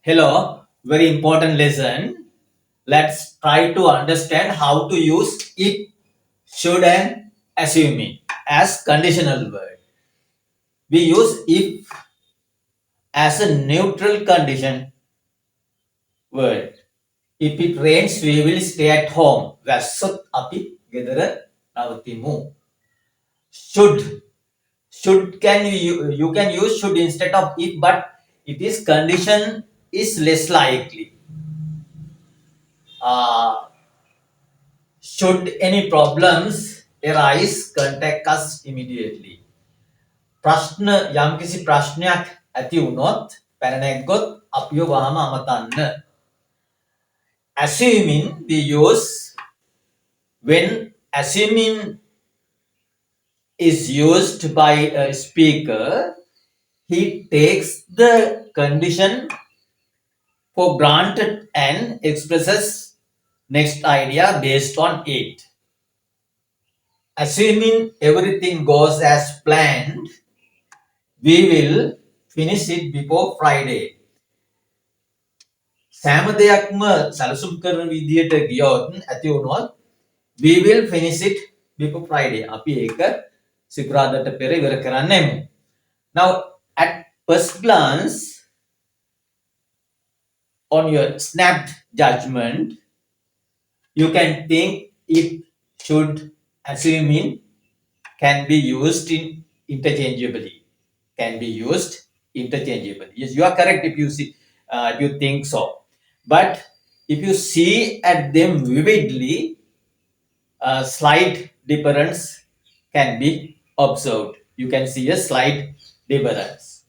Hello, very important lesson. Let's try to understand how to use it, should, and assuming as conditional word. We use if as a neutral condition word. If it rains, we will stay at home. වැස්සොත් අපි ගෙදර නවතිමු. Should. Should can you can use should instead of if, but it is condition is less likely. Should any problems arise, contact us immediately. ප්‍රශ්න යම්කිසි ප්‍රශ්නයක් ඇති වුණොත් පැන නැග්ගොත් අපිව වහම අමතන්න. Assuming we use when assuming is used by a speaker, he takes the condition for granted and expresses next idea based on it. Assuming everything goes as planned, we will finish it before Friday. සෑම දෙයක්ම සැලසුම් කරන විදියට ගියොත් ඇති වුණොත් we will finish it before Friday. අපි ඒක සිකුරාදාට පෙර ඉවර කරන්නෙමු. Now at first glance, on your snapped judgment, you can think it, should, assuming can be used interchangeably. Can be used interchangeably. Yes, you are correct if you see, if you think so. But if you see at them vividly, a slight difference can be observed. You can see a slight difference.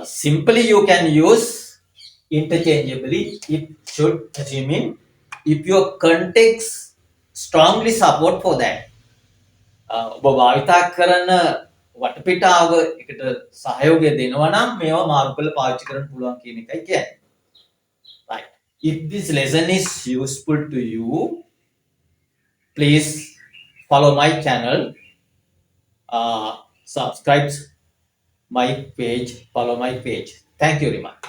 Simply, you can use interchangeably if, should, assuming, if your context strongly support for that. ඔබ භාවිතා කරන වටපිටාව එකට සහයෝගය දෙනවා නම් මේවා මාරු කරලා පාවිච්චි කරන්න පුළුවන් කියන එකයි කියන්නේ. Right. If this lesson is useful to you, please follow my channel, subscribe my page, follow my page. Thank you very much.